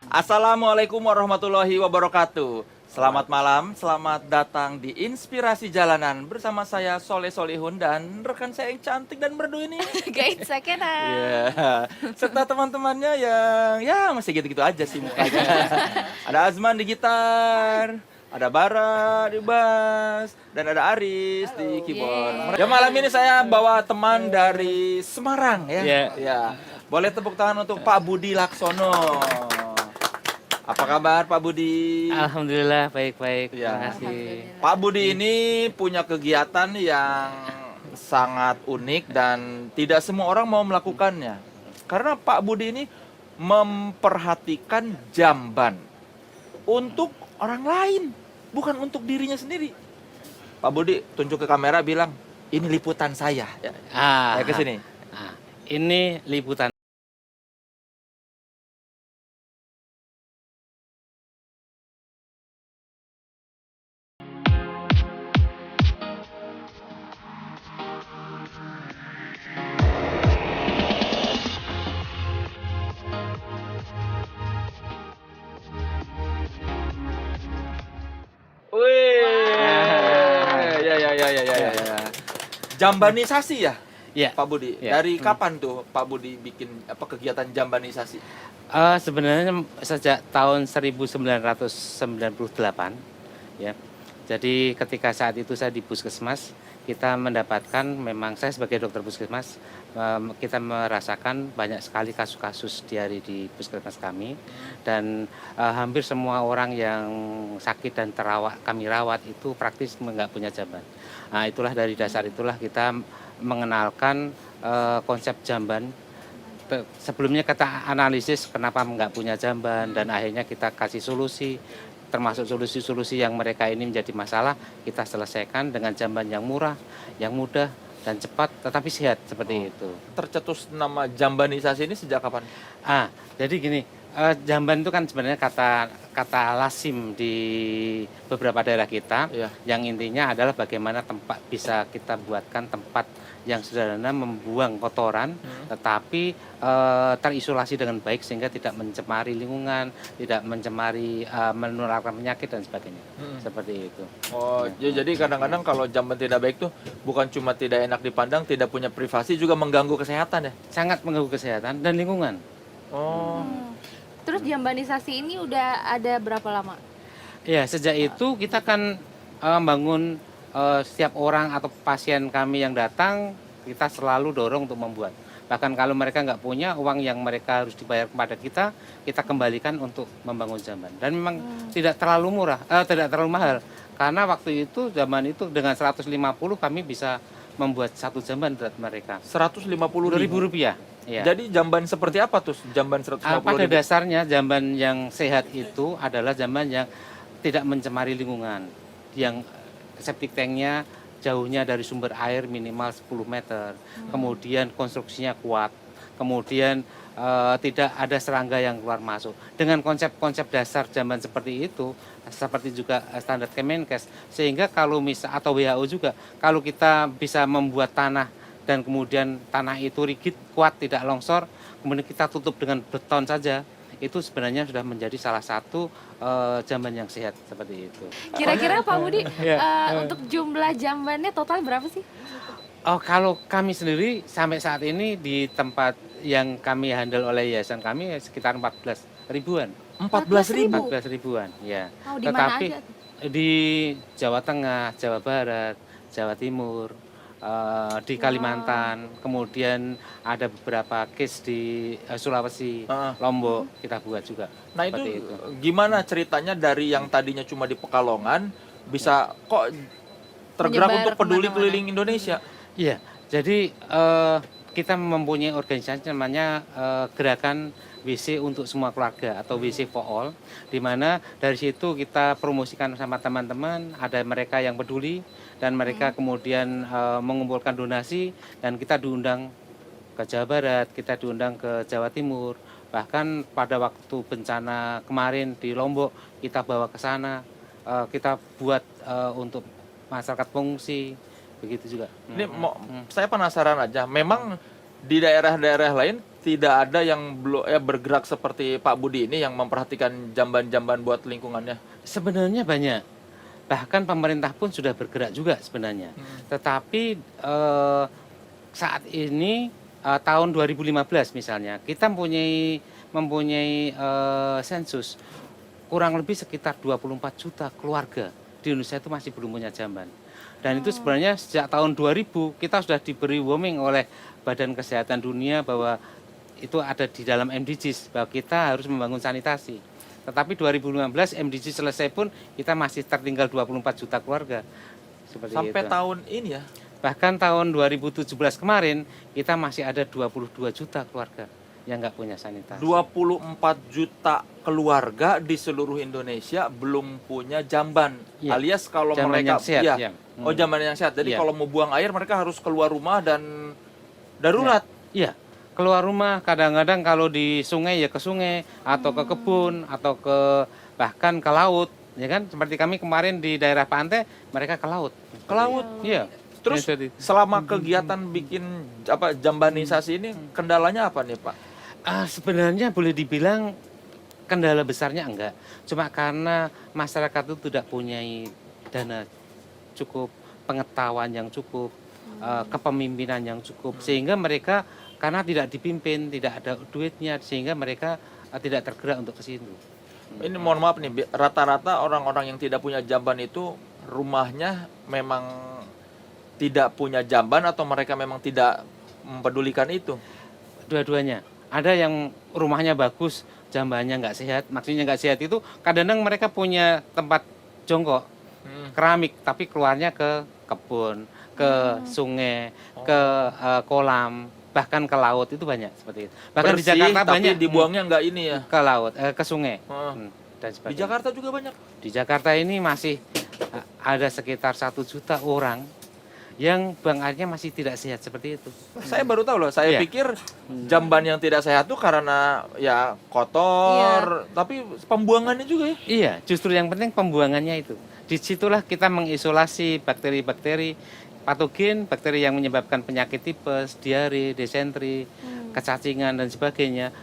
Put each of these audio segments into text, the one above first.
Assalamualaikum warahmatullahi wabarakatuh. Selamat malam, selamat datang di Inspirasi Jalanan bersama saya Soleh Solihun dan rekan saya yang cantik dan merdu ini. Guys, Sakena. Iya, serta teman-temannya yang ya masih gitu-gitu aja sih mukanya. Ada Azman di gitar, ada Bara di bass, dan ada Aris di keyboard. Ya malam ini saya bawa teman dari Semarang ya. Iya. Ya. Boleh tepuk tangan untuk Pak Budi Laksono. Apa kabar Pak Budi? Alhamdulillah baik-baik. Ya. Terima kasih. Pak Budi ini punya kegiatan yang sangat unik dan tidak semua orang mau melakukannya. Karena Pak Budi ini memperhatikan jamban untuk orang lain, bukan untuk dirinya sendiri. Pak Budi tunjuk ke kamera bilang, ini liputan saya. Ya, ke sini. Ini liputan. Wih, ya. Jambanisasi ya, Ya. Pak Budi. Ya. Dari kapan tuh Pak Budi bikin kegiatan jambanisasi? Sebenarnya sejak tahun 1998 ya. Jadi ketika saat itu saya di puskesmas, kita mendapatkan, memang saya sebagai dokter puskesmas, kita merasakan banyak sekali kasus-kasus diare di puskesmas kami, dan hampir semua orang yang sakit dan kami rawat itu praktis nggak punya jamban. Nah, itulah dari dasar itulah kita mengenalkan konsep jamban. Sebelumnya kita analisis kenapa nggak punya jamban, dan akhirnya kita kasih solusi, termasuk solusi-solusi yang mereka ini menjadi masalah, kita selesaikan dengan jamban yang murah, yang mudah, dan cepat, tetapi sehat, seperti itu. Tercetus nama jambanisasi ini sejak kapan? Jadi gini, jamban itu kan sebenarnya kata lasim di beberapa daerah kita, Iya. yang intinya adalah bagaimana tempat bisa kita buatkan tempat yang sederhana membuang kotoran, tetapi terisolasi dengan baik sehingga tidak mencemari lingkungan, tidak mencemari, menularkan penyakit dan sebagainya. Seperti itu. Oh, jadi kadang-kadang kalau jamban tidak baik tuh bukan cuma tidak enak dipandang, tidak punya privasi, juga mengganggu kesehatan ya? Sangat mengganggu kesehatan dan lingkungan. Oh. Terus jambanisasi ini udah ada berapa lama? Ya, sejak itu kita kan membangun, setiap orang atau pasien kami yang datang, kita selalu dorong untuk membuat. Bahkan kalau mereka nggak punya uang yang mereka harus dibayar kepada kita kembalikan untuk membangun jamban. Dan memang tidak terlalu murah, tidak terlalu mahal. Karena waktu itu, zaman itu dengan 150 kami bisa membuat satu jamban buat mereka. 150.000 Rp1.000. Ya. Jadi jamban seperti apa tuh jamban 150.000? Pada dasarnya jamban yang sehat itu adalah jamban yang tidak mencemari lingkungan, yang septic tanknya jauhnya dari sumber air minimal 10 meter, kemudian konstruksinya kuat, kemudian tidak ada serangga yang keluar masuk. Dengan konsep-konsep dasar jamban seperti itu, seperti juga standar Kemenkes, sehingga kalau atau WHO juga, kalau kita bisa membuat tanah dan kemudian tanah itu rigid, kuat, tidak longsor, kemudian kita tutup dengan beton saja, itu sebenarnya sudah menjadi salah satu jamban yang sehat, seperti itu. Kira-kira Pak Budi, untuk jumlah jambannya total berapa sih? Kalau kami sendiri sampai saat ini di tempat yang kami handle oleh yayasan kami sekitar 14 ribuan. 14.000? 14 ribuan, ya. Oh, di mana Tetapi aja? di Jawa Tengah, Jawa Barat, Jawa Timur, di Kalimantan, kemudian ada beberapa case di Sulawesi, Lombok kita buat juga. Nah itu gimana ceritanya dari yang tadinya cuma di Pekalongan bisa kok tergerak Menyebar untuk peduli kemana-mana. keliling Indonesia? Iya, jadi kita mempunyai organisasi namanya Gerakan WC untuk Semua Keluarga atau WC for All, di mana dari situ kita promosikan sama teman-teman, ada mereka yang peduli dan mereka kemudian mengumpulkan donasi, dan kita diundang ke Jawa Barat, kita diundang ke Jawa Timur, bahkan pada waktu bencana kemarin di Lombok kita bawa ke sana, kita buat untuk masyarakat pengungsi, begitu juga. Ini saya penasaran aja, memang di daerah-daerah lain tidak ada yang belum bergerak seperti Pak Budi ini yang memperhatikan jamban-jamban buat lingkungannya. Sebenarnya banyak. Bahkan pemerintah pun sudah bergerak juga sebenarnya. Tetapi saat ini tahun 2015 misalnya, kita mempunyai sensus kurang lebih sekitar 24 juta keluarga di Indonesia itu masih belum punya jamban. Dan itu sebenarnya sejak tahun 2000 kita sudah diberi warning oleh Badan Kesehatan Dunia bahwa itu ada di dalam MDGs bahwa kita harus membangun sanitasi. Tetapi 2015 MDGs selesai pun kita masih tertinggal 24 juta keluarga. Seperti Sampai itu. tahun ini ya. Bahkan tahun 2017 kemarin kita masih ada 22 juta keluarga yang nggak punya sanitasi. 24 juta keluarga di seluruh Indonesia belum punya jamban. Iya. Alias kalau Jamban mereka yang sehat, ya. Oh, jamban yang sehat. Jadi Iya. kalau mau buang air mereka harus keluar rumah dan darurat. Iya, keluar rumah kadang-kadang kalau di sungai ya ke sungai atau ke kebun atau ke bahkan ke laut, ya kan? Seperti kami kemarin di daerah pantai mereka ke laut. Ke laut. Iya. Terus Jadi, selama kegiatan bikin jambanisasi ini kendalanya apa nih, Pak? sebenarnya boleh dibilang kendala besarnya enggak. Cuma karena masyarakat itu tidak punya dana cukup, pengetahuan yang cukup, kepemimpinan yang cukup, sehingga mereka karena tidak dipimpin, tidak ada duitnya, sehingga mereka tidak tergerak untuk ke situ. Ini mohon maaf nih, rata-rata orang-orang yang tidak punya jamban itu rumahnya memang tidak punya jamban atau mereka memang tidak mempedulikan itu? Dua-duanya. Ada yang rumahnya bagus, jambannya nggak sehat. Maksudnya nggak sehat itu kadang-kadang mereka punya tempat jongkok, keramik, tapi keluarnya ke kebun, ke sungai, ke kolam, bahkan ke laut, itu banyak seperti itu. Bahkan Bersih, di Jakarta tapi banyak dibuangnya nggak ini ya? ke laut, ke sungai, dan Di sebagainya. Jakarta juga banyak. Di Jakarta ini masih ada sekitar 1 juta orang yang buang airnya masih tidak sehat seperti itu. Saya baru tahu loh. Saya Iya. pikir jamban yang tidak sehat itu karena ya kotor, tapi pembuangannya juga ya. Iya, justru yang penting pembuangannya itu. Disitulah kita mengisolasi bakteri-bakteri patogen, bakteri yang menyebabkan penyakit tipes, diare, desentri, kecacingan dan sebagainya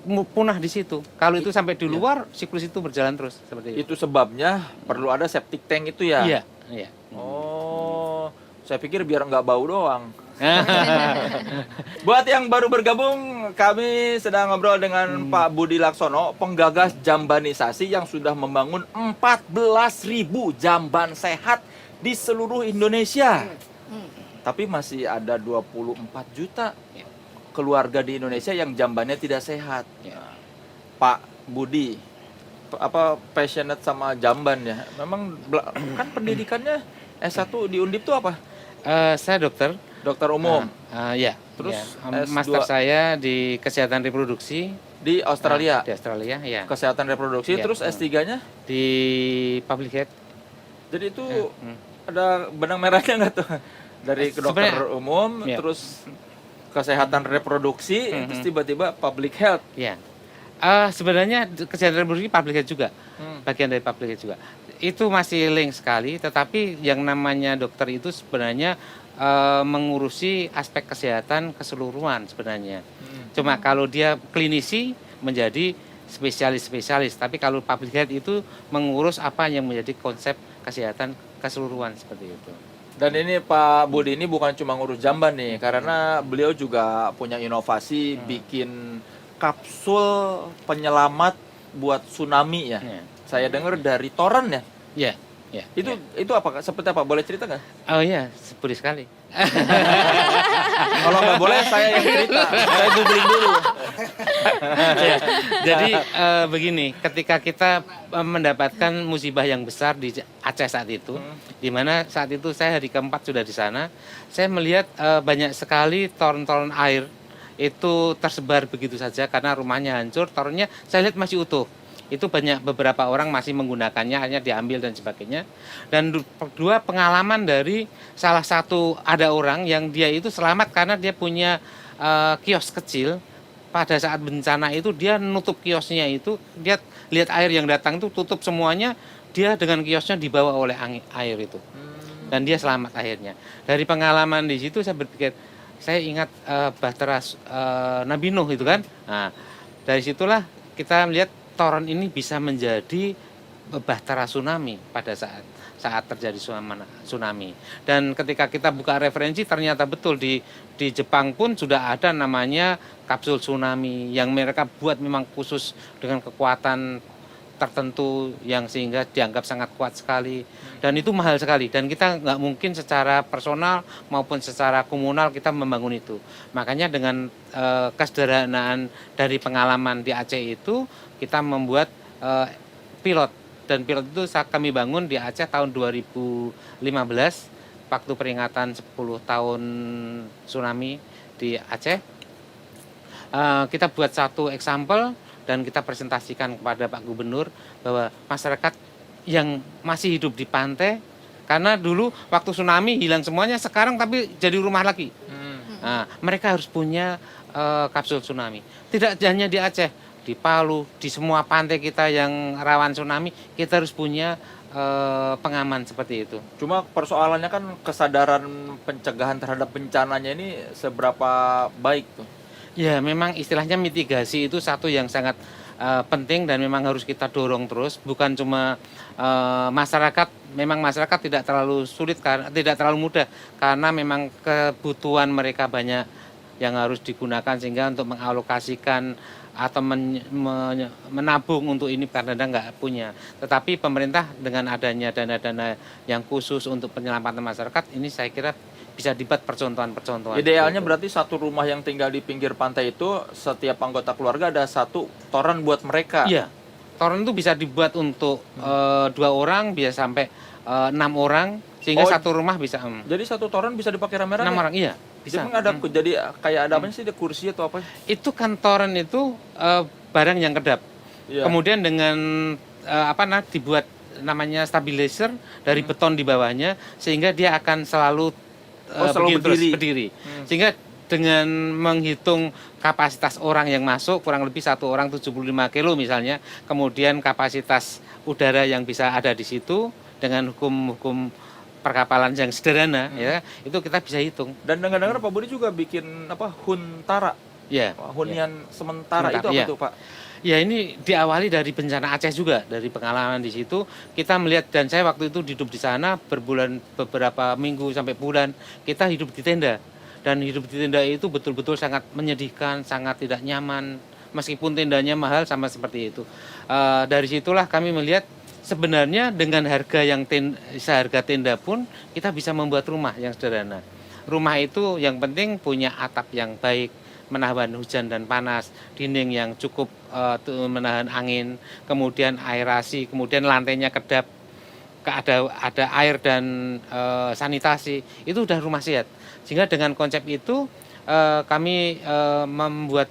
punah di situ. Kalau itu sampai di luar, siklus itu berjalan terus seperti itu. Itu sebabnya perlu ada septic tank itu ya. Iya, iya. Oh, saya pikir biar nggak bau doang. Buat yang baru bergabung, kami sedang ngobrol dengan Pak Budi Laksono, penggagas jambanisasi yang sudah membangun 14.000 jamban sehat di seluruh Indonesia. Tapi masih ada 24 juta keluarga di Indonesia yang jambannya tidak sehat. Pak Budi, apa passionate sama jamban ya? Memang kan pendidikannya S1 di Undip itu apa? Saya dokter. Dokter umum. Ya. Terus ya. S2 Master saya di kesehatan reproduksi di Australia. di Australia, ya. Kesehatan reproduksi. Iya. Terus S3-nya Di public health. jadi itu ada benang merahnya nggak tuh? Dari ke dokter Sebenarnya, umum, iya. terus kesehatan reproduksi, terus tiba-tiba public health. Ya. Sebenarnya kesehatan reproduksi public health juga. Bagian dari public health juga. Itu masih link sekali, tetapi yang namanya dokter itu sebenarnya mengurusi aspek kesehatan keseluruhan sebenarnya. Cuma kalau dia klinisi menjadi spesialis-spesialis, tapi kalau public health itu mengurus apa yang menjadi konsep kesehatan keseluruhan seperti itu. Dan ini Pak Budi ini bukan cuma ngurus jamban nih, karena beliau juga punya inovasi bikin kapsul penyelamat buat tsunami ya. Saya dengar dari toren ya. Ya, ya. Itu apa? Seperti apa? Boleh cerita nggak? Oh iya, boleh sekali. Kalau nggak boleh saya yang cerita. Saya googling dulu. Ya, jadi begini, ketika kita mendapatkan musibah yang besar di Aceh saat itu, di mana saat itu saya hari keempat sudah di sana, saya melihat banyak sekali toren-toren air itu tersebar begitu saja karena rumahnya hancur, torennya saya lihat masih utuh. Itu banyak beberapa orang masih menggunakannya, hanya diambil dan sebagainya. Dan kedua, pengalaman dari salah satu ada orang yang dia itu selamat karena dia punya kios kecil. Pada saat bencana itu dia nutup kiosnya itu, dia lihat air yang datang itu tutup semuanya, dia dengan kiosnya dibawa oleh air itu. Dan dia selamat akhirnya. Dari pengalaman di situ saya berpikir, saya ingat Bahtera Nabi Nuh itu kan. Nah, dari situlah kita melihat toron ini bisa menjadi bahtera tsunami pada saat terjadi tsunami. Dan ketika kita buka referensi ternyata betul di Jepang pun sudah ada namanya kapsul tsunami yang mereka buat memang khusus dengan kekuatan tertentu yang sehingga dianggap sangat kuat sekali, dan itu mahal sekali, dan kita nggak mungkin secara personal maupun secara komunal kita membangun itu. Makanya dengan kesederhanaan dari pengalaman di Aceh itu kita membuat pilot, dan pilot itu kami bangun di Aceh tahun 2015 waktu peringatan 10 tahun tsunami di Aceh. Kita buat satu example dan kita presentasikan kepada Pak Gubernur bahwa masyarakat yang masih hidup di pantai, karena dulu waktu tsunami hilang semuanya, sekarang tapi jadi rumah lagi. Nah, mereka harus punya kapsul tsunami. Tidak hanya di Aceh, di Palu, di semua pantai kita yang rawan tsunami, kita harus punya pengaman seperti itu. Cuma persoalannya kan kesadaran pencegahan terhadap bencananya ini seberapa baik tuh? Ya, memang istilahnya mitigasi itu satu yang sangat penting dan memang harus kita dorong terus. Bukan cuma masyarakat tidak terlalu sulit, karena tidak terlalu mudah, karena memang kebutuhan mereka banyak yang harus digunakan, sehingga untuk mengalokasikan atau menabung untuk ini kadang-kadang nggak punya. Tetapi pemerintah dengan adanya dana-dana yang khusus untuk penyelamatan masyarakat ini, saya kira bisa dibuat percontohan-percontohan. Idealnya berarti satu rumah yang tinggal di pinggir pantai itu setiap anggota keluarga ada satu toren buat mereka. Iya, toren itu bisa dibuat untuk 2 orang, bisa sampai 6 orang, sehingga satu rumah bisa. Jadi satu toren bisa dipakai rame-rame? 6 orang, iya. Bisa. Jadi ada jadi kayak ada apa sih, ada kursi atau apa? Itu kan toren itu barang yang kedap. Iya. Kemudian dengan dibuat namanya stabilizer dari beton di bawahnya, sehingga dia akan selalu selalu berdiri. Sehingga dengan menghitung kapasitas orang yang masuk, kurang lebih satu orang 75 kilo misalnya, kemudian kapasitas udara yang bisa ada di situ dengan hukum perkapalan yang sederhana, ya, itu kita bisa hitung. Dan dengar-dengar Pak Budi juga bikin huntara, ya, hunian sementara. Itu apa tuh Pak? Ya, ini diawali dari bencana Aceh juga, dari pengalaman di situ kita melihat, dan saya waktu itu hidup di sana beberapa minggu sampai bulan, kita hidup di tenda, dan hidup di tenda itu betul-betul sangat menyedihkan, sangat tidak nyaman, meskipun tendanya mahal sama seperti itu. Dari situlah kami melihat sebenarnya dengan harga yang seharga tenda pun kita bisa membuat rumah yang sederhana. Rumah itu yang penting punya atap yang baik, menahan hujan dan panas, dinding yang cukup menahan angin, kemudian aerasi, kemudian lantainya kedap, ada air dan sanitasi, itu udah rumah sehat. Sehingga dengan konsep itu kami membuat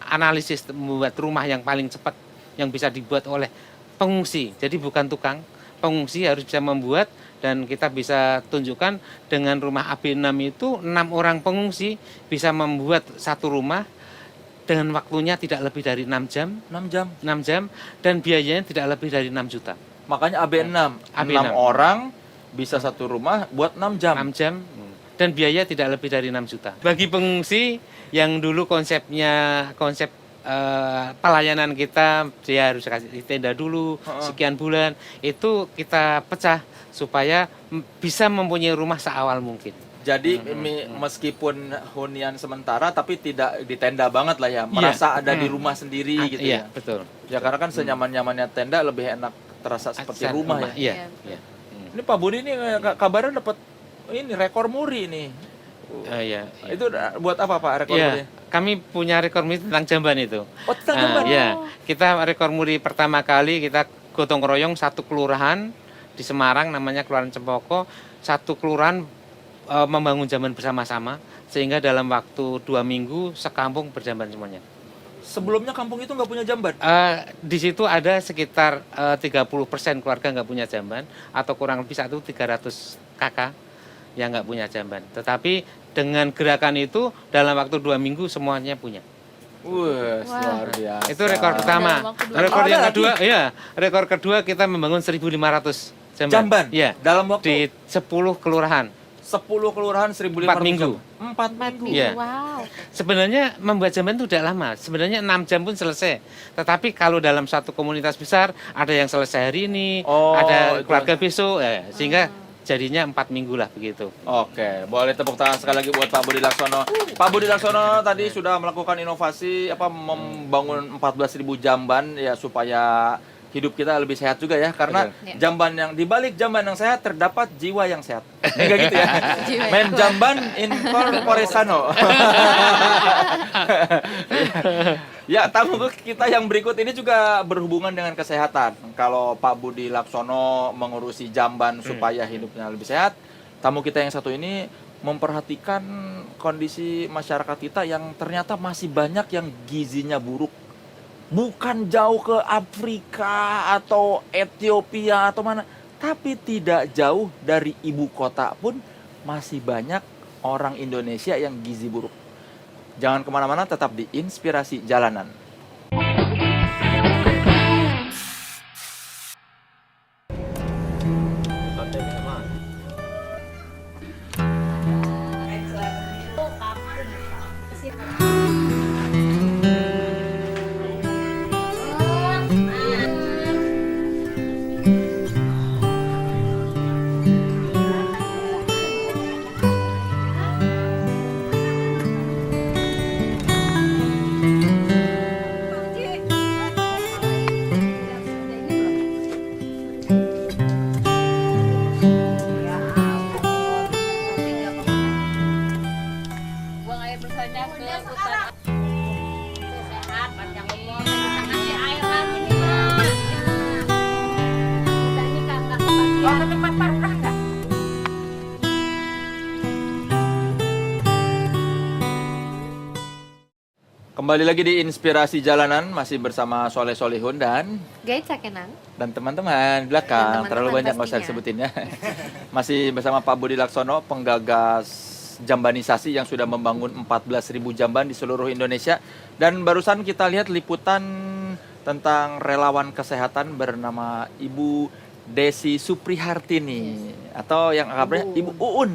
analisis, membuat rumah yang paling cepat yang bisa dibuat oleh pengungsi. Jadi bukan tukang, pengungsi harus bisa membuat. Dan kita bisa tunjukkan dengan rumah AB6 itu 6 orang pengungsi bisa membuat satu rumah dengan waktunya tidak lebih dari 6 jam. 6 jam dan biayanya tidak lebih dari 6 juta. Makanya AB6. 6 orang bisa satu rumah buat 6 jam. 6 jam dan biaya tidak lebih dari 6 juta. Bagi pengungsi yang dulu konsep pelayanan kita, dia harus kasih tenda dulu sekian bulan, itu kita pecah supaya bisa mempunyai rumah seawal mungkin. Jadi meskipun hunian sementara tapi tidak di tenda banget lah ya, merasa ada di rumah sendiri gitu ya. Iya, betul. Ya karena kan senyaman-nyamannya tenda lebih enak terasa seperti rumah ya. Iya. Ini Pak Budi ini kabarnya dapat ini rekor muri nih. Iya. Itu buat apa Pak rekor muri? Kami punya rekor muri tentang jamban itu. Oh, tentang jamban. Ya, kita rekor muri pertama kali kita gotong royong satu kelurahan di Semarang, namanya Kelurahan Cempoko, satu kelurahan membangun jamban bersama-sama, sehingga dalam waktu 2 minggu sekampung berjamban semuanya. Sebelumnya kampung itu nggak punya jamban? Di situ ada sekitar 30% keluarga nggak punya jamban, atau kurang lebih 300 kakak yang nggak punya jamban. Tetapi dengan gerakan itu dalam waktu 2 minggu semuanya punya. Wah, luar biasa. Itu rekor pertama. Rekor yang kedua, rekor kedua kita membangun 1.500 jamban. Ya, dalam waktu di 10 kelurahan. 10 kelurahan 1.500 4 minggu. jam. 4 minggu. Iya. Wow. Sebenarnya membuat jamban itu tidak lama. Sebenarnya 6 jam pun selesai. Tetapi kalau dalam satu komunitas besar ada yang selesai hari ini, Oh, ada itu. keluarga besok, sehingga jadinya 4 minggu lah begitu. Oke, boleh tepuk tangan sekali lagi buat Pak Budi Laksono. Pak Budi Laksono tadi sudah melakukan inovasi membangun 14.000 jamban ya supaya hidup kita lebih sehat juga ya, karena Betul. jamban yang dibalik jamban yang sehat terdapat jiwa yang sehat. Enggak gitu ya. Jiwa yang Men jamban in corpore sano. Ya, tamu kita yang berikut ini juga berhubungan dengan kesehatan. Kalau Pak Budi Laksono mengurusi jamban supaya hidupnya lebih sehat, tamu kita yang satu ini memperhatikan kondisi masyarakat kita yang ternyata masih banyak yang gizinya buruk. Bukan jauh ke Afrika atau Ethiopia atau mana, tapi tidak jauh dari ibu kota pun masih banyak orang Indonesia yang gizi buruk. Jangan kemana-mana, tetap di Inspirasi Jalanan. Buang air besarnya ke hutan. Sehat, panjang umur. Bisa ngasih air lagi nih, Mas. Udah ini kakak kebagian. Ke tempat parkir enggak? Kembali lagi di Inspirasi Jalanan, masih bersama Soleh Solihun dan Guys, Sakenang. teman-teman di belakang. Dan Terlalu teman-teman banyak nggak usah pastinya. disebutin ya. Masih bersama Pak Budi Laksono, penggagas jambanisasi yang sudah membangun 14.000 jamban di seluruh Indonesia. Dan barusan kita lihat liputan tentang relawan kesehatan bernama Ibu Desi Suprihartini atau yang akrabnya Ibu Uun.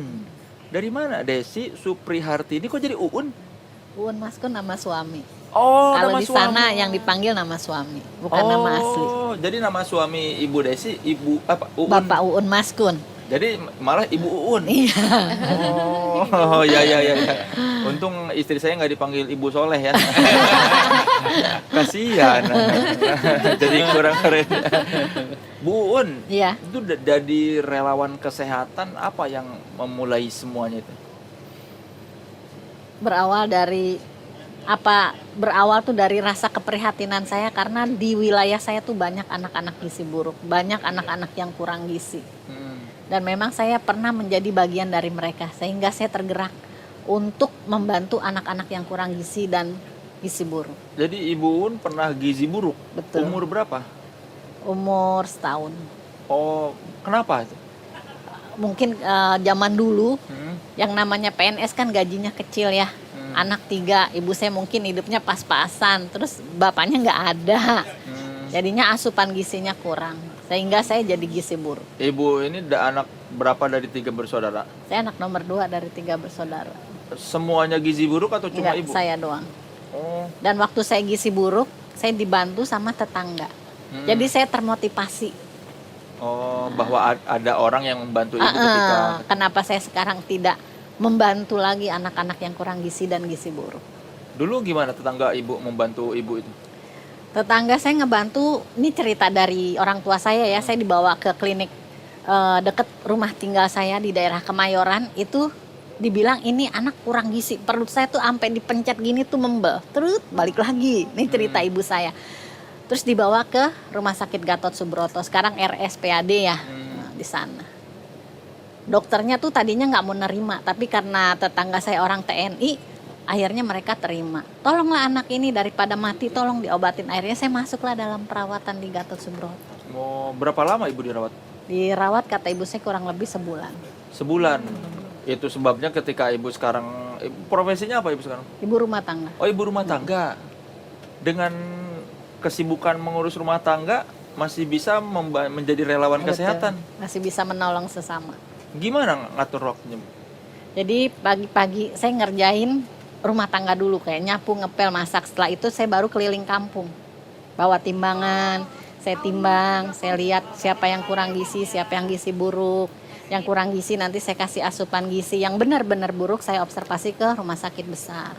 Dari mana Desi Suprihartini kok jadi Uun? Uun Maskun nama suami. Oh, Kalau nama di sana suami. yang dipanggil nama suami, bukan nama asli. Oh, jadi nama suami Ibu Desi Ibu apa? Uun. Bapak Uun Maskun. Jadi malah Ibu Uun. Iya. Oh, ya. Untung istri saya nggak dipanggil Ibu Soleh ya. Kasihan. Jadi kurang keren. Bu Uun, Iya. itu jadi relawan kesehatan apa yang memulai semuanya itu? Berawal tuh dari rasa keprihatinan saya karena di wilayah saya tuh banyak anak-anak gizi buruk, banyak anak-anak yang kurang gizi. Dan memang saya pernah menjadi bagian dari mereka sehingga saya tergerak untuk membantu anak-anak yang kurang gizi dan gizi buruk. Jadi Ibu Uun pernah gizi buruk. Betul. Umur berapa? Umur setahun. Oh, kenapa itu? Mungkin zaman dulu Hmm. yang namanya PNS kan gajinya kecil ya. Anak 3, ibu saya mungkin hidupnya pas-pasan, terus bapaknya nggak ada. Jadinya asupan gizinya kurang, sehingga saya jadi gizi buruk. Ibu ini anak berapa dari 3 bersaudara? Saya anak nomor 2 dari 3 bersaudara. Semuanya gizi buruk atau cuma Enggak, ibu? saya doang. Oh, Dan waktu saya gizi buruk, saya dibantu sama tetangga. Jadi saya termotivasi. oh, bahwa ada orang yang membantu ibu ketika Kenapa saya sekarang tidak membantu lagi anak-anak yang kurang gizi dan gizi buruk. dulu gimana tetangga ibu membantu ibu itu? Tetangga saya ngebantu, ini cerita dari orang tua saya ya, saya dibawa ke klinik deket rumah tinggal saya di daerah Kemayoran, itu dibilang ini anak kurang gizi, perut saya tuh sampai dipencet gini tuh membel, terus balik lagi, ini cerita ibu saya. Terus dibawa ke Rumah Sakit Gatot Subroto, sekarang RSPAD ya, di sana. Dokternya tuh tadinya nggak mau nerima, tapi karena tetangga saya orang TNI, akhirnya mereka terima. Tolonglah anak ini daripada mati, tolong diobatin. Akhirnya saya masuklah dalam perawatan di Gatot Subroto. Mau berapa lama ibu dirawat? Dirawat kata ibu saya kurang lebih sebulan. Sebulan. Itu sebabnya ketika ibu sekarang, profesinya apa ibu sekarang? Ibu rumah tangga. Oh, ibu rumah tangga. Dengan kesibukan mengurus rumah tangga masih bisa menjadi relawan Betul. kesehatan. Masih bisa menolong sesama. Gimana ngatur waktunya? Jadi pagi-pagi saya ngerjain rumah tangga dulu, kayak nyapu, ngepel, masak. Setelah itu saya baru keliling kampung. Bawa timbangan, saya timbang, saya lihat siapa yang kurang gizi, siapa yang gizi buruk. Yang kurang gizi nanti saya kasih asupan gizi, yang benar-benar buruk saya observasi ke rumah sakit besar.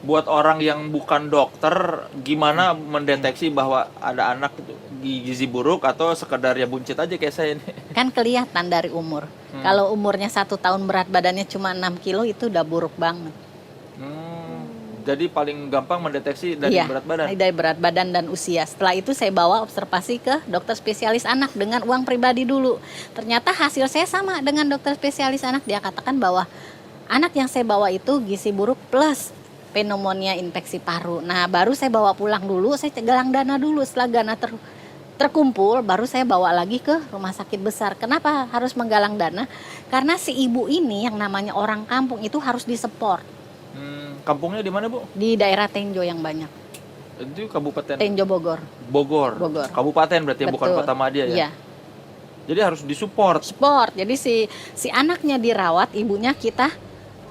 Buat orang yang bukan dokter, gimana mendeteksi bahwa ada anak itu gizi buruk atau sekedar ya buncit aja kayak saya ini? Kan kelihatan dari umur. Kalau umurnya 1 tahun berat badannya cuma 6 kilo itu udah buruk banget. Jadi paling gampang mendeteksi dari Iya, berat badan. dari berat badan dan usia. Setelah itu saya bawa observasi ke dokter spesialis anak dengan uang pribadi dulu. Ternyata hasil saya sama dengan dokter spesialis anak. Dia katakan bahwa anak yang saya bawa itu gizi buruk plus pneumonia infeksi paru. Nah, baru saya bawa pulang dulu, saya galang dana dulu. Setelah dana terkumpul, baru saya bawa lagi ke rumah sakit besar. Kenapa harus menggalang dana? Karena si ibu ini yang namanya orang kampung itu harus disupport. Kampungnya di mana, Bu? Di daerah Tenjo yang banyak. Itu Kabupaten Tenjo Bogor. Bogor. Bogor. Kabupaten berarti ya, bukan Betul. Kota Madia ya. Iya. Jadi harus disupport. Sport. Jadi si anaknya dirawat, ibunya kita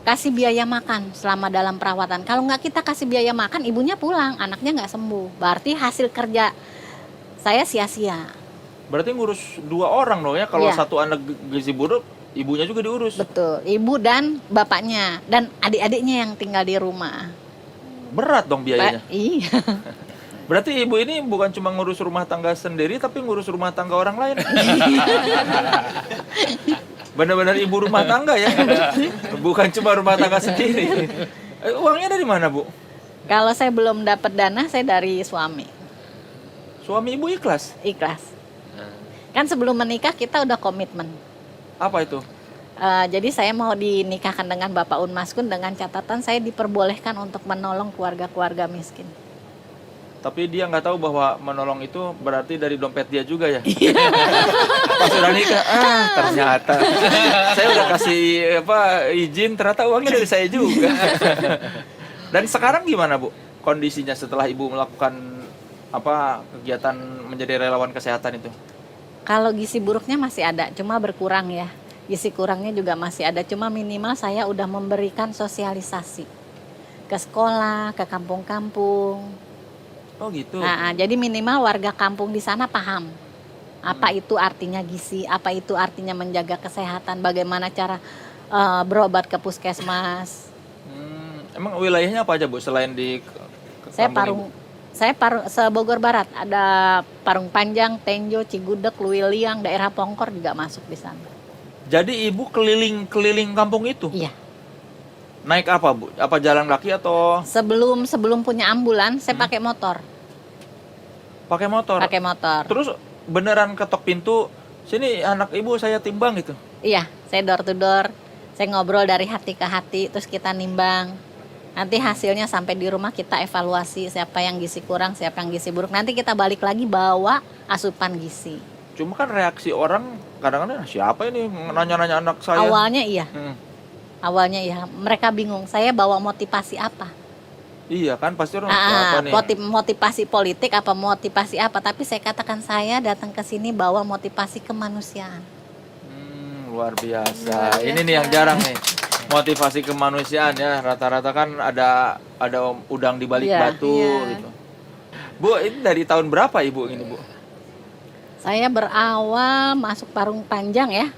kasih biaya makan selama dalam perawatan. Kalau nggak kita kasih biaya makan, ibunya pulang, anaknya nggak sembuh. Berarti hasil kerja saya sia-sia. Berarti ngurus 2 orang dong ya. Kalau Iya. satu anak gizi buruk, ibunya juga diurus. Betul. Ibu dan bapaknya dan adik-adiknya yang tinggal di rumah. Berat dong biayanya. Iya. Berarti ibu ini bukan cuma ngurus rumah tangga sendiri, tapi ngurus rumah tangga orang lain. Benar-benar ibu rumah tangga ya. Bukan cuma rumah tangga sendiri. Uangnya dari mana, Bu? Kalau saya belum dapat dana, saya dari suami. Suami ibu ikhlas? Ikhlas. Kan sebelum menikah kita udah komitmen. Apa itu? Jadi saya mau dinikahkan dengan Bapak Unmaskun dengan catatan saya diperbolehkan untuk menolong keluarga-keluarga miskin. Tapi dia nggak tahu bahwa menolong itu berarti dari dompet dia juga ya. Pas udah nikah, ternyata saya udah kasih izin, ternyata uangnya dari saya juga. Dan sekarang gimana, Bu? Kondisinya setelah Ibu melakukan kegiatan menjadi relawan kesehatan itu? Kalau gizi buruknya masih ada, cuma berkurang ya. Gizi kurangnya juga masih ada, cuma minimal saya udah memberikan sosialisasi ke sekolah, ke kampung-kampung. Oh gitu. Nah, jadi minimal warga kampung di sana paham apa itu artinya gizi, apa itu artinya menjaga kesehatan, bagaimana cara berobat ke puskesmas. Emang wilayahnya apa aja, Bu, selain di Saya kampung Ibu? se-Bogor Barat ada Parung Panjang, Tenjo, Cigudeg, Luiliang, daerah Pongkor juga masuk di sana. Jadi Ibu keliling-keliling kampung itu? Iya. Naik apa, Bu? Apa jalan kaki atau Sebelum punya ambulans, saya pakai motor. pakai motor? Pakai motor. Terus beneran ketok pintu, sini anak Ibu saya timbang gitu? Iya, saya door to door. Saya ngobrol dari hati ke hati, terus kita nimbang. Nanti hasilnya sampai di rumah kita evaluasi siapa yang gizi kurang, siapa yang gizi buruk. Nanti kita balik lagi bawa asupan gizi. Cuma kan reaksi orang kadang-kadang, siapa ini nanya-nanya anak saya? Awalnya iya. Hmm. Awalnya ya, mereka bingung. Saya bawa motivasi apa? Iya kan, pasti orang siapa nih? Motivasi politik apa motivasi apa? Tapi saya katakan saya datang ke sini bawa motivasi kemanusiaan. Luar biasa. Ini nih yang jarang nih. Motivasi kemanusiaan ya. Rata-rata kan ada udang di balik Iya, batu iya. gitu. Bu, ini dari tahun berapa Ibu ini, Bu? Saya berawal masuk Parung Panjang ya.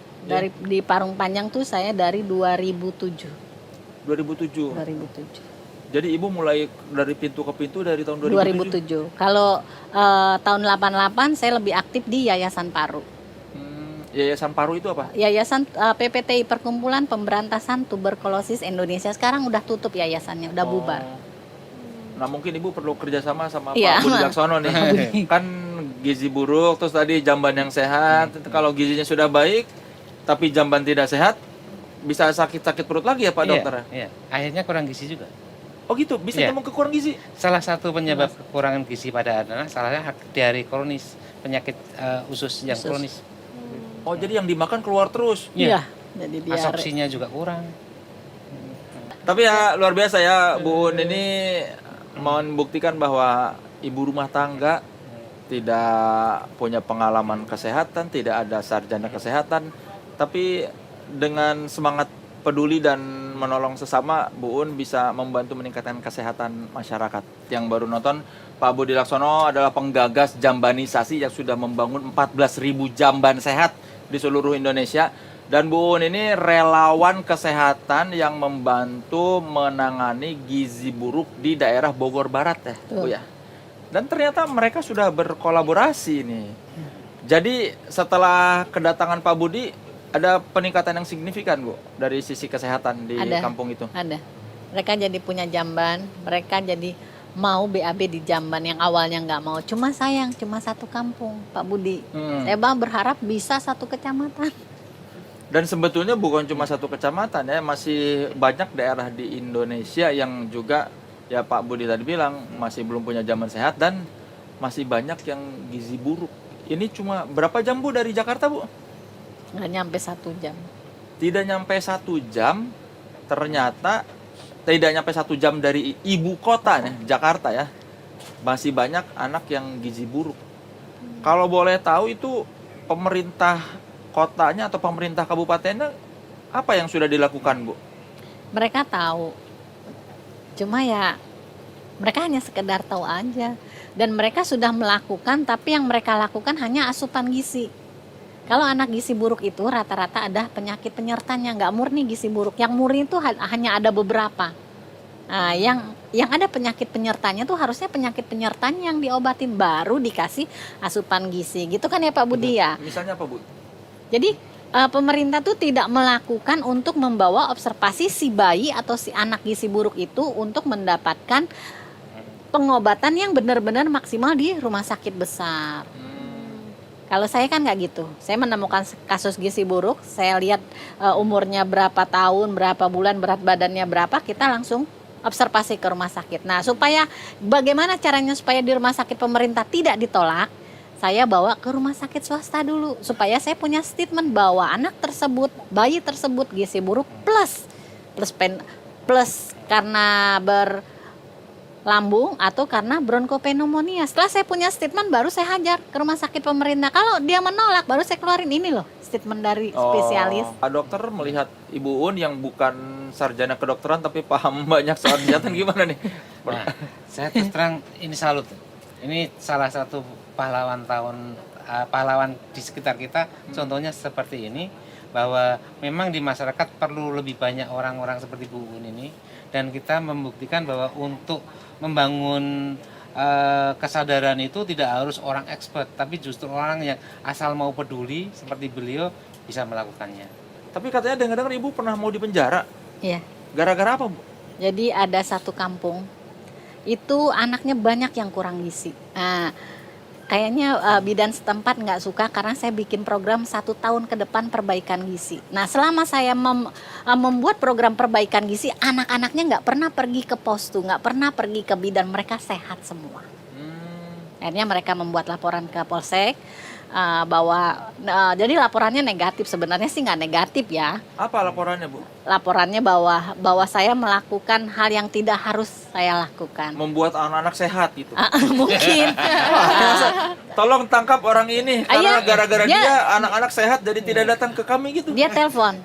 Di Parung Panjang tuh saya dari 2007. 2007. 2007. Jadi Ibu mulai dari pintu ke pintu dari tahun 2007. 2007. Kalau tahun 88 saya lebih aktif di Yayasan Paru. Yayasan Paru itu apa? Yayasan PPTI Perkumpulan Pemberantasan Tuberkulosis Indonesia. Sekarang udah tutup yayasannya, udah bubar. Nah, mungkin Ibu perlu kerjasama sama Iya, Pak Budi Laksono nih. Kan gizi buruk, terus tadi jamban yang sehat. Kalau gizinya sudah baik, tapi jamban tidak sehat, bisa sakit-sakit perut lagi ya Pak dokter? Iya. Akhirnya kurang gizi juga. Oh gitu, bisa Iya. nyambung ke kurang gizi? Salah satu penyebab kekurangan gizi pada anak salahnya dari kronis, penyakit usus yang Usus. kronis. Oh jadi yang dimakan keluar terus? Iya. Jadi diare. Absorpsinya juga kurang. Tapi ya luar biasa ya Bu Un ini membuktikan bahwa ibu rumah tangga tidak punya pengalaman kesehatan, tidak ada sarjana kesehatan, tapi dengan semangat peduli dan menolong sesama, Bu Un bisa membantu meningkatkan kesehatan masyarakat. Yang baru nonton, Pak Budi Laksono adalah penggagas jambanisasi yang sudah membangun 14.000 jamban sehat di seluruh Indonesia. Dan Bu Un ini relawan kesehatan yang membantu menangani gizi buruk di daerah Bogor Barat ya, Bu ya. Dan ternyata mereka sudah berkolaborasi nih. Jadi setelah kedatangan Pak Budi, ada peningkatan yang signifikan, Bu, dari sisi kesehatan di kampung itu? Ada. Mereka jadi punya jamban, mereka jadi mau BAB di jamban yang awalnya nggak mau. Cuma sayang, cuma satu kampung, Pak Budi. Saya berharap bisa satu kecamatan. Dan sebetulnya bukan cuma satu kecamatan ya, masih banyak daerah di Indonesia yang juga, ya Pak Budi tadi bilang, masih belum punya jamban sehat dan masih banyak yang gizi buruk. Ini cuma berapa jam, Bu, dari Jakarta, Bu? Nggak nyampe 1 jam. Tidak nyampe 1 jam, ternyata tidak nyampe 1 jam dari ibu kota nih, Jakarta ya, masih banyak anak yang gizi buruk. Kalau boleh tahu itu pemerintah kotanya atau pemerintah kabupatennya apa yang sudah dilakukan, Bu? Mereka tahu, cuma ya mereka hanya sekedar tahu aja. Dan mereka sudah melakukan, tapi yang mereka lakukan hanya asupan gizi. Kalau anak gizi buruk itu rata-rata ada penyakit penyertanya, nggak murni gizi buruk. Yang murni itu hanya ada beberapa. Nah, yang ada penyakit penyertanya tuh harusnya penyakit penyertanya yang diobatin, baru dikasih asupan gizi. Gitu kan ya Pak Budi ya? Misalnya apa, Bu? Jadi pemerintah tuh tidak melakukan untuk membawa observasi si bayi atau si anak gizi buruk itu untuk mendapatkan pengobatan yang benar-benar maksimal di rumah sakit besar. Kalau saya kan nggak gitu. Saya menemukan kasus gizi buruk, saya lihat umurnya berapa tahun, berapa bulan, berat badannya berapa, kita langsung observasi ke rumah sakit. Nah, supaya bagaimana caranya supaya di rumah sakit pemerintah tidak ditolak, saya bawa ke rumah sakit swasta dulu supaya saya punya statement bahwa anak tersebut, bayi tersebut gizi buruk plus karena lambung atau karena bronkopneumonia. Setelah saya punya statement baru saya hajar ke rumah sakit pemerintah. Kalau dia menolak baru saya keluarin ini loh statement dari spesialis. Pak dokter melihat Ibu Un yang bukan sarjana kedokteran tapi paham banyak soal kesehatan gimana nih? Nah, saya terus terang ini salut. Ini salah satu pahlawan pahlawan di sekitar kita. Contohnya seperti ini, bahwa memang di masyarakat perlu lebih banyak orang-orang seperti Bu Un ini, dan kita membuktikan bahwa untuk membangun kesadaran itu tidak harus orang expert, tapi justru orang yang asal mau peduli seperti beliau bisa melakukannya. Tapi katanya dengar-dengar Ibu pernah mau dipenjara. Iya. Gara-gara apa, Bu? Jadi ada satu kampung itu anaknya banyak yang kurang gizi. Nah, kayaknya bidan setempat nggak suka karena saya bikin program 1 tahun ke depan perbaikan gizi. Nah, selama saya membuat program perbaikan gizi, anak-anaknya nggak pernah pergi ke postu, nggak pernah pergi ke bidan, mereka sehat semua. Akhirnya mereka membuat laporan ke Polsek bahwa jadi laporannya negatif, sebenarnya sih nggak negatif ya. Apa laporannya, Bu? Laporannya bahwa saya melakukan hal yang tidak harus saya lakukan. Membuat anak-anak sehat gitu. Mungkin. Tolong tangkap orang ini karena gara-gara dia- dia anak-anak sehat jadi tidak datang ke kami gitu. Dia telepon,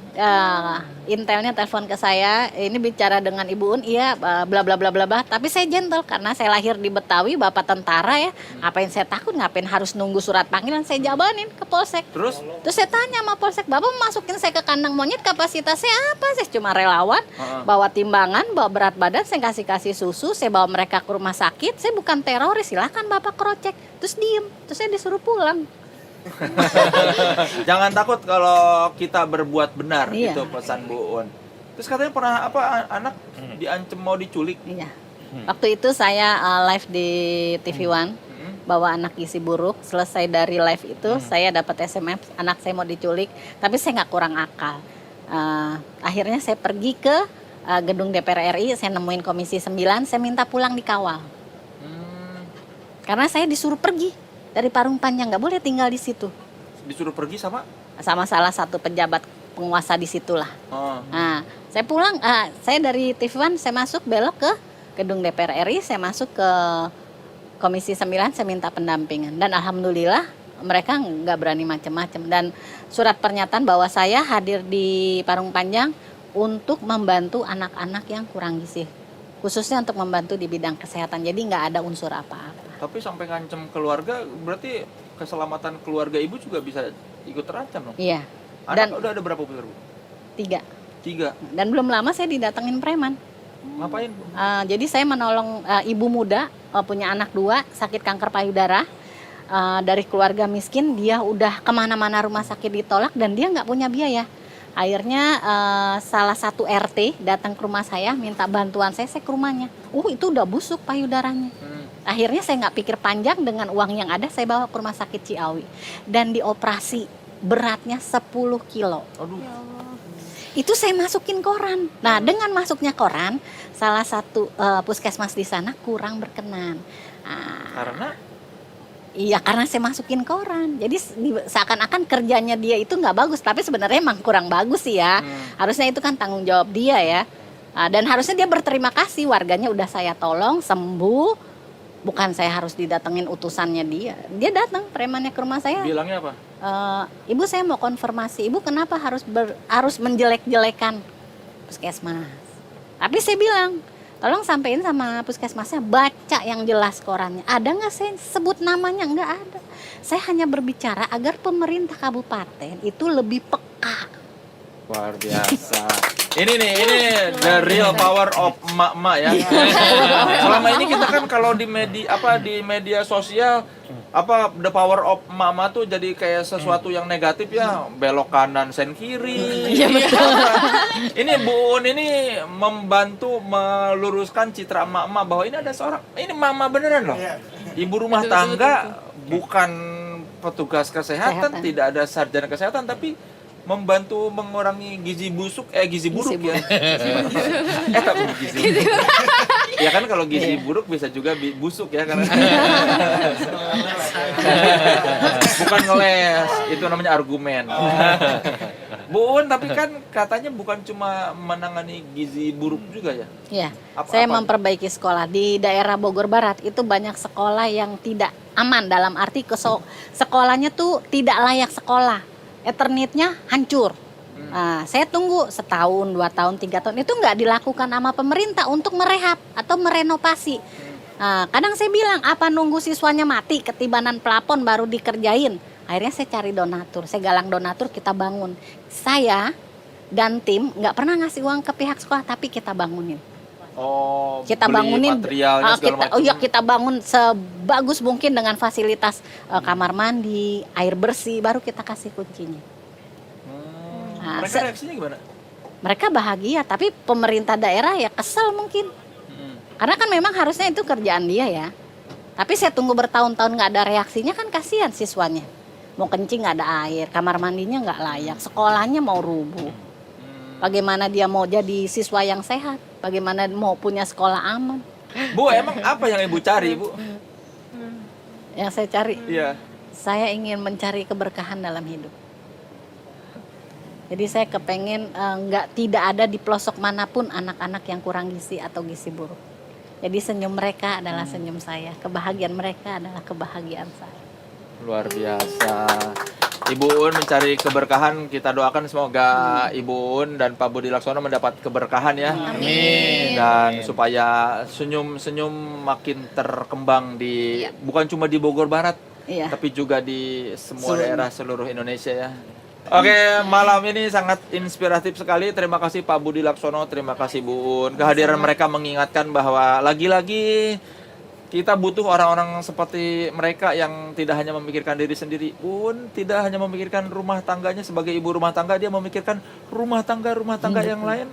intelnya telepon ke saya, ini bicara dengan Ibu Un, iya bla bla bla bla bla. Tapi saya gentle karena saya lahir di Betawi, bapak tentara ya. Ngapain saya takut, ngapain harus nunggu surat panggilan, saya jabanin ke Polsek. Terus Terus saya tanya sama Polsek, Bapak masukin saya ke kandang monyet, kapasitasnya apa? Saya cuma relawan, bawa timbangan, bawa berat badan, saya kasih susu, saya bawa mereka ke rumah sakit, saya bukan teroris, silahkan Bapak crosscheck. Terus diem, terus saya disuruh pulang. jangan takut kalau kita berbuat benar, Iya. itu pesan Bu Un. Terus katanya pernah apa anak diancam mau diculik. Iya. Waktu itu saya live di TV One, bawa anak gizi buruk. Selesai dari live itu, saya dapat SMS, anak saya mau diculik, tapi saya nggak kurang akal. Akhirnya saya pergi ke gedung DPR RI, saya nemuin Komisi 9, saya minta pulang dikawal. Karena saya disuruh pergi dari Parung Panjang, nggak boleh tinggal di situ. Disuruh pergi sama Salah satu pejabat penguasa di situlah. Nah, saya pulang, saya dari TV One, saya masuk belok ke gedung DPR RI, saya masuk ke Komisi 9, saya minta pendampingan. Dan alhamdulillah mereka nggak berani macam-macam. Dan surat pernyataan bahwa saya hadir di Parung Panjang untuk membantu anak-anak yang kurang gizi, khususnya untuk membantu di bidang kesehatan. Jadi nggak ada unsur apa-apa. Tapi sampai ngancem keluarga, berarti keselamatan keluarga ibu juga bisa ikut terancam dong? Iya. Anak Dan udah ada berapa besar, Bu? 3. 3. Dan belum lama saya didatengin preman. Ngapain, Bu? Jadi saya menolong ibu muda, punya anak 2, sakit kanker payudara. Dari keluarga miskin, dia udah kemana-mana rumah sakit ditolak dan dia nggak punya biaya. Akhirnya salah satu RT datang ke rumah saya minta bantuan saya ke rumahnya. Itu udah busuk payudaranya. Akhirnya saya nggak pikir panjang, dengan uang yang ada saya bawa ke rumah sakit Ciawi dan dioperasi, beratnya 10 kilo. Aduh. Itu saya masukin koran. Nah, dengan masuknya koran, salah satu puskesmas di sana kurang berkenan. Karena? Iya, karena saya masukin koran. Jadi seakan-akan kerjanya dia itu nggak bagus, tapi sebenarnya emang kurang bagus sih ya. Harusnya itu kan tanggung jawab dia ya. Dan harusnya dia berterima kasih, warganya udah saya tolong sembuh. Bukan saya harus didatengin utusannya dia. Dia datang premannya ke rumah saya. Bilangnya apa? Ibu, saya mau konfirmasi. Ibu kenapa harus menjelek-jelekan puskesmas? Tapi saya bilang, tolong sampein sama puskesmasnya, baca yang jelas korannya. Ada nggak saya sebut namanya? Nggak ada. Saya hanya berbicara agar pemerintah kabupaten itu lebih peka. Luar biasa. Ini the real power of emak-emak ya. Selama ini kita kan kalau di media sosial the power of emak-emak tuh jadi kayak sesuatu yang negatif ya, belok kanan sen kiri. Iya betul. Ini Bu Un ini membantu meluruskan citra emak-emak bahwa ini ada seorang, ini mama beneran loh. Ibu rumah tangga, bukan petugas kesehatan, tidak ada sarjana kesehatan, tapi membantu mengurangi gizi buruk ya. Gizi buruk. Ya kan kalau gizi buruk bisa juga busuk ya karena bukan ngeles, itu namanya argumen. Bu Un, tapi kan katanya bukan cuma menangani gizi buruk juga ya? Iya, saya memperbaiki sekolah di daerah Bogor Barat. Itu banyak sekolah yang tidak aman, dalam arti sekolahnya tuh tidak layak sekolah. Eternitnya hancur. Nah, saya tunggu 1 tahun, 2 tahun, 3 tahun itu nggak dilakukan sama pemerintah untuk merehab atau merenovasi. Nah, kadang saya bilang, apa nunggu siswanya mati ketibanan pelapon baru dikerjain? Akhirnya saya cari donatur, saya galang donatur, kita bangun. Saya dan tim nggak pernah ngasih uang ke pihak sekolah, tapi kita bangunin. Oh, kita bangunin materialnya segala macam. Kita bangun sebagus mungkin dengan fasilitas kamar mandi, air bersih, baru kita kasih kuncinya. Nah, mereka reaksinya gimana? Mereka bahagia, tapi pemerintah daerah ya kesel mungkin. Karena kan memang harusnya itu kerjaan dia ya. Tapi saya tunggu bertahun-tahun nggak ada reaksinya, kan kasihan siswanya. Mau kencing nggak ada air, kamar mandinya nggak layak, sekolahnya mau rubuh. Bagaimana dia mau jadi siswa yang sehat? Bagaimana mau punya sekolah aman? Bu, emang apa yang Ibu cari, Bu? Yang saya cari? Iya. Saya ingin mencari keberkahan dalam hidup. Jadi saya kepengen tidak ada di pelosok manapun anak-anak yang kurang gizi atau gizi buruk. Jadi senyum mereka adalah senyum saya, kebahagiaan mereka adalah kebahagiaan saya. Luar biasa. Ibu Un mencari keberkahan, kita doakan semoga Ibu Un dan Pak Budi Laksono mendapat keberkahan ya. Amin. Dan supaya senyum-senyum makin terkembang bukan cuma di Bogor Barat, tapi juga di semua daerah seluruh Indonesia ya. Oke, malam ini sangat inspiratif sekali. Terima kasih Pak Budi Laksono, terima kasih Bu Un. Kehadiran mereka mengingatkan bahwa lagi-lagi kita butuh orang-orang seperti mereka yang tidak hanya memikirkan diri sendiri, pun tidak hanya memikirkan rumah tangganya sebagai ibu rumah tangga, dia memikirkan rumah tangga yang lain.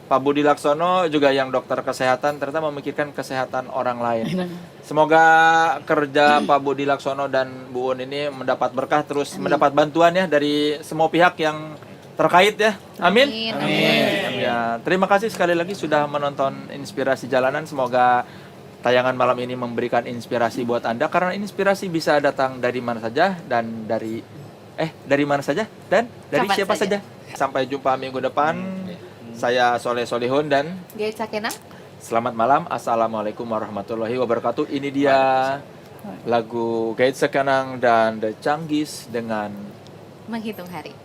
Pak Budi Laksono juga yang dokter kesehatan ternyata memikirkan kesehatan orang lain. Semoga kerja Pak Budi Laksono dan Bu Un ini mendapat berkah, terus mendapat bantuan ya dari semua pihak yang terkait ya. Amin. Amin. Ya, terima kasih sekali lagi sudah menonton Inspirasi Jalanan. Semoga tayangan malam ini memberikan inspirasi buat Anda, karena inspirasi bisa datang dari mana saja dan dari mana saja dan dari siapa saja. Sampai jumpa minggu depan. Saya Soleh Solihun dan Gaisa Kena. Selamat malam. Assalamualaikum warahmatullahi wabarakatuh. Ini dia lagu Gaisa Kenang dan The Canggis dengan Menghitung Hari.